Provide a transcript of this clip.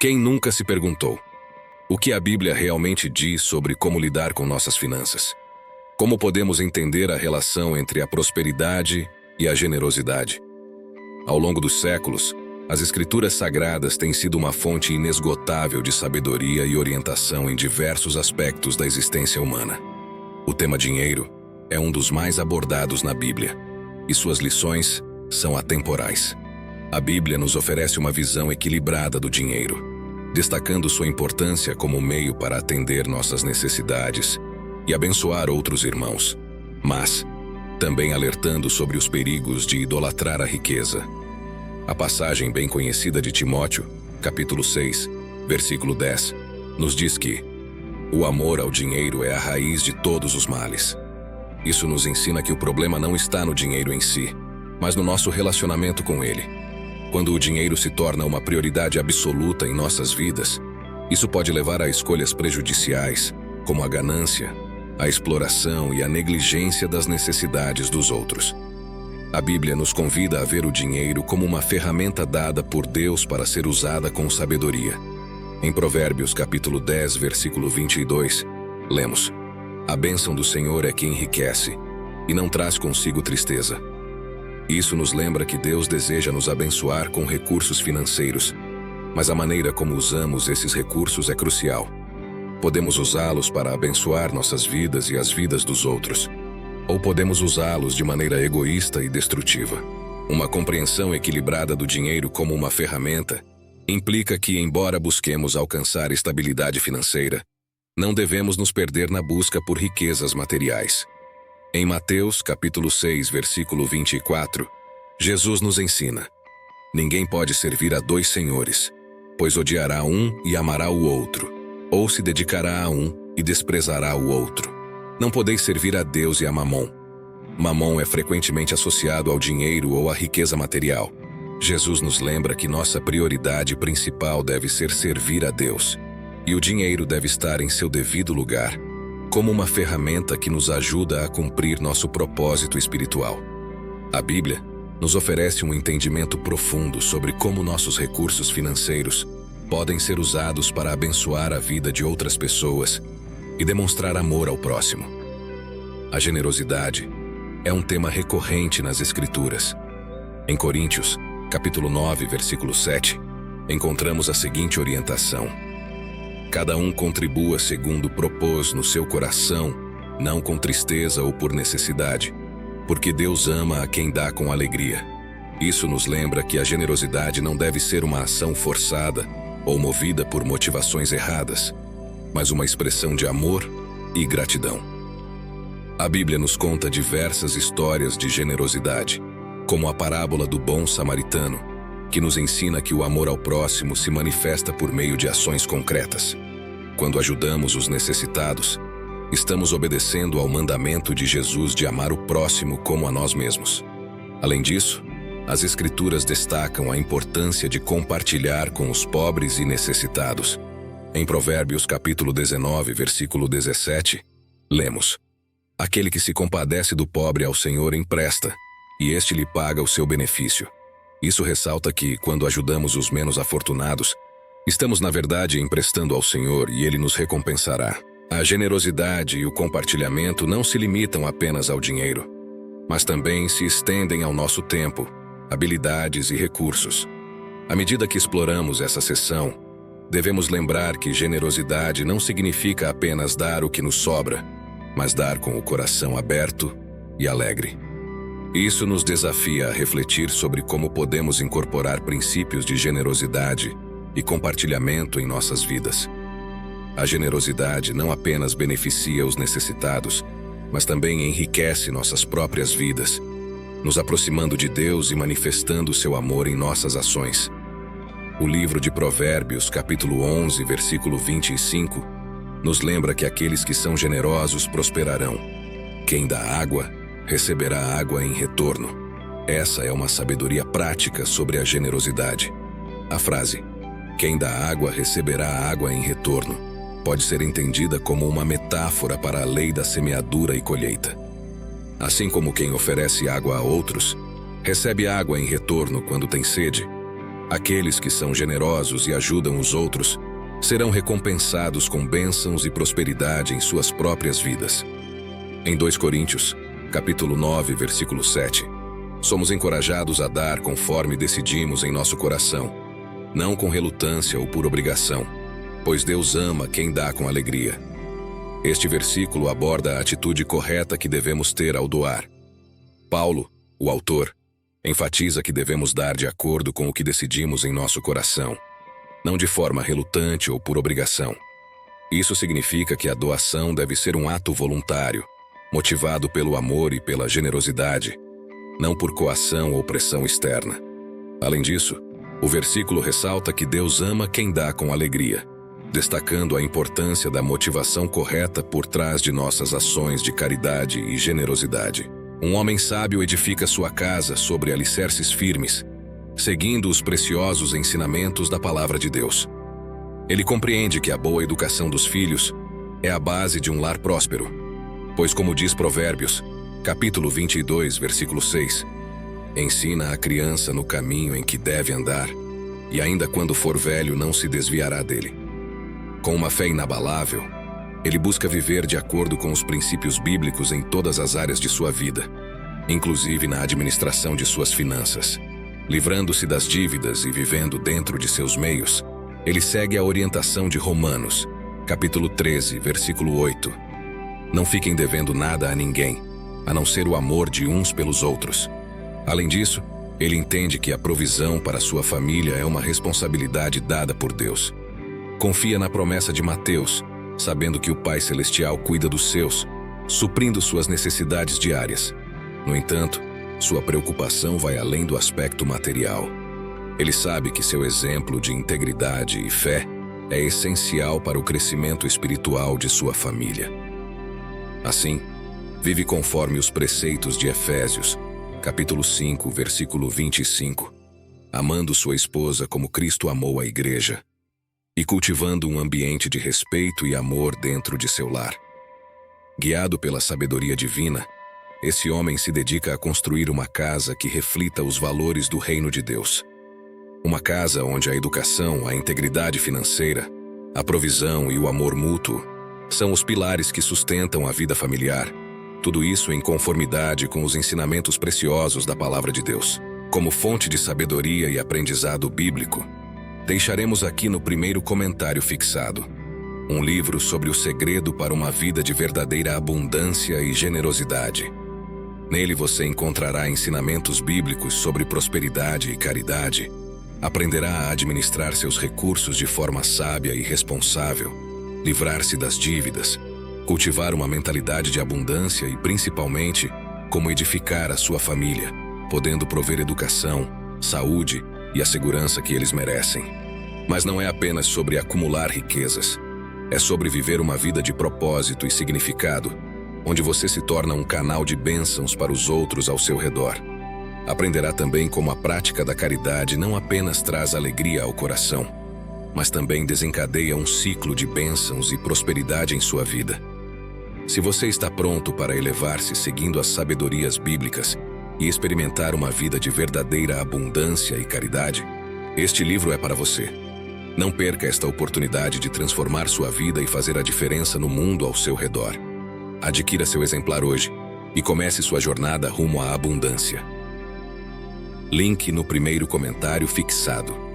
Quem nunca se perguntou: o que a Bíblia realmente diz sobre como lidar com nossas finanças? Como podemos entender a relação entre a prosperidade e a generosidade? Ao longo dos séculos, as Escrituras Sagradas têm sido uma fonte inesgotável de sabedoria e orientação em diversos aspectos da existência humana. O tema dinheiro é um dos mais abordados na Bíblia, e suas lições são atemporais. A Bíblia nos oferece uma visão equilibrada do dinheiro, destacando sua importância como meio para atender nossas necessidades e abençoar outros irmãos, mas também alertando sobre os perigos de idolatrar a riqueza. A passagem bem conhecida de Timóteo, capítulo 6, versículo 10, nos diz que o amor ao dinheiro é a raiz de todos os males. Isso nos ensina que o problema não está no dinheiro em si, mas no nosso relacionamento com ele. Quando o dinheiro se torna uma prioridade absoluta em nossas vidas, isso pode levar a escolhas prejudiciais, como a ganância, a exploração e a negligência das necessidades dos outros. A Bíblia nos convida a ver o dinheiro como uma ferramenta dada por Deus para ser usada com sabedoria. Em Provérbios capítulo 10, versículo 22, lemos: a bênção do Senhor é que enriquece, e não traz consigo tristeza. Isso nos lembra que Deus deseja nos abençoar com recursos financeiros, mas a maneira como usamos esses recursos é crucial. Podemos usá-los para abençoar nossas vidas e as vidas dos outros, ou podemos usá-los de maneira egoísta e destrutiva. Uma compreensão equilibrada do dinheiro como uma ferramenta implica que, embora busquemos alcançar estabilidade financeira, não devemos nos perder na busca por riquezas materiais. Em Mateus, capítulo 6, versículo 24, Jesus nos ensina: ninguém pode servir a dois senhores, pois odiará um e amará o outro, ou se dedicará a um e desprezará o outro. Não podeis servir a Deus e a Mamon. Mamon é frequentemente associado ao dinheiro ou à riqueza material. Jesus nos lembra que nossa prioridade principal deve ser servir a Deus, e o dinheiro deve estar em seu devido lugar, como uma ferramenta que nos ajuda a cumprir nosso propósito espiritual. A Bíblia nos oferece um entendimento profundo sobre como nossos recursos financeiros podem ser usados para abençoar a vida de outras pessoas e demonstrar amor ao próximo. A generosidade é um tema recorrente nas Escrituras. Em Coríntios, capítulo 9, versículo 7, encontramos a seguinte orientação: cada um contribua segundo propôs no seu coração, não com tristeza ou por necessidade, porque Deus ama a quem dá com alegria. Isso nos lembra que a generosidade não deve ser uma ação forçada ou movida por motivações erradas, mas uma expressão de amor e gratidão. A Bíblia nos conta diversas histórias de generosidade, como a parábola do bom samaritano, que nos ensina que o amor ao próximo se manifesta por meio de ações concretas. Quando ajudamos os necessitados, estamos obedecendo ao mandamento de Jesus de amar o próximo como a nós mesmos. Além disso, as Escrituras destacam a importância de compartilhar com os pobres e necessitados. Em Provérbios capítulo 19, versículo 17, lemos: aquele que se compadece do pobre ao Senhor empresta, e este lhe paga o seu benefício. Isso ressalta que, quando ajudamos os menos afortunados, estamos na verdade emprestando ao Senhor e Ele nos recompensará. A generosidade e o compartilhamento não se limitam apenas ao dinheiro, mas também se estendem ao nosso tempo, habilidades e recursos. À medida que exploramos essa seção, devemos lembrar que generosidade não significa apenas dar o que nos sobra, mas dar com o coração aberto e alegre. Isso nos desafia a refletir sobre como podemos incorporar princípios de generosidade e compartilhamento em nossas vidas. A generosidade não apenas beneficia os necessitados, mas também enriquece nossas próprias vidas, nos aproximando de Deus e manifestando seu amor em nossas ações. O livro de Provérbios, capítulo 11, versículo 25, nos lembra que aqueles que são generosos prosperarão. Quem dá água, receberá água em retorno. Essa é uma sabedoria prática sobre a generosidade. A frase, quem dá água, receberá água em retorno, pode ser entendida como uma metáfora para a lei da semeadura e colheita. Assim como quem oferece água a outros, recebe água em retorno quando tem sede, Aqueles que são generosos e ajudam os outros serão recompensados com bênçãos e prosperidade em suas próprias vidas. Em 2 Coríntios, capítulo 9, versículo 7, somos encorajados a dar conforme decidimos em nosso coração, não com relutância ou por obrigação, pois Deus ama quem dá com alegria. Este versículo aborda a atitude correta que devemos ter ao doar. Paulo, o autor, enfatiza que devemos dar de acordo com o que decidimos em nosso coração, não de forma relutante ou por obrigação. Isso significa que a doação deve ser um ato voluntário, motivado pelo amor e pela generosidade, não por coação ou pressão externa. Além disso, o versículo ressalta que Deus ama quem dá com alegria, destacando a importância da motivação correta por trás de nossas ações de caridade e generosidade. Um homem sábio edifica sua casa sobre alicerces firmes, seguindo os preciosos ensinamentos da palavra de Deus. Ele compreende que a boa educação dos filhos é a base de um lar próspero, pois, como diz Provérbios, capítulo 22, versículo 6, ensina a criança no caminho em que deve andar, e ainda quando for velho não se desviará dele. Com uma fé inabalável, ele busca viver de acordo com os princípios bíblicos em todas as áreas de sua vida, inclusive na administração de suas finanças. Livrando-se das dívidas e vivendo dentro de seus meios, ele segue a orientação de Romanos, capítulo 13, versículo 8. Não fiquem devendo nada a ninguém, a não ser o amor de uns pelos outros. Além disso, ele entende que a provisão para sua família é uma responsabilidade dada por Deus. Confia na promessa de Mateus, sabendo que o Pai Celestial cuida dos seus, suprindo suas necessidades diárias. No entanto, sua preocupação vai além do aspecto material. Ele sabe que seu exemplo de integridade e fé é essencial para o crescimento espiritual de sua família. Assim, vive conforme os preceitos de Efésios, capítulo 5, versículo 25, amando sua esposa como Cristo amou a igreja, e cultivando um ambiente de respeito e amor dentro de seu lar. Guiado pela sabedoria divina, esse homem se dedica a construir uma casa que reflita os valores do reino de Deus. Uma casa onde a educação, a integridade financeira, a provisão e o amor mútuo são os pilares que sustentam a vida familiar, tudo isso em conformidade com os ensinamentos preciosos da Palavra de Deus. Como fonte de sabedoria e aprendizado bíblico, deixaremos aqui no primeiro comentário fixado um livro sobre o segredo para uma vida de verdadeira abundância e generosidade. Nele você encontrará ensinamentos bíblicos sobre prosperidade e caridade, aprenderá a administrar seus recursos de forma sábia e responsável, livrar-se das dívidas, cultivar uma mentalidade de abundância e, principalmente, como edificar a sua família, podendo prover educação, saúde e a segurança que eles merecem. Mas não é apenas sobre acumular riquezas, é sobre viver uma vida de propósito e significado, onde você se torna um canal de bênçãos para os outros ao seu redor. Aprenderá também como a prática da caridade não apenas traz alegria ao coração, mas também desencadeia um ciclo de bênçãos e prosperidade em sua vida. Se você está pronto para elevar-se seguindo as sabedorias bíblicas e experimentar uma vida de verdadeira abundância e caridade, este livro é para você. Não perca esta oportunidade de transformar sua vida e fazer a diferença no mundo ao seu redor. Adquira seu exemplar hoje e comece sua jornada rumo à abundância. Link no primeiro comentário fixado.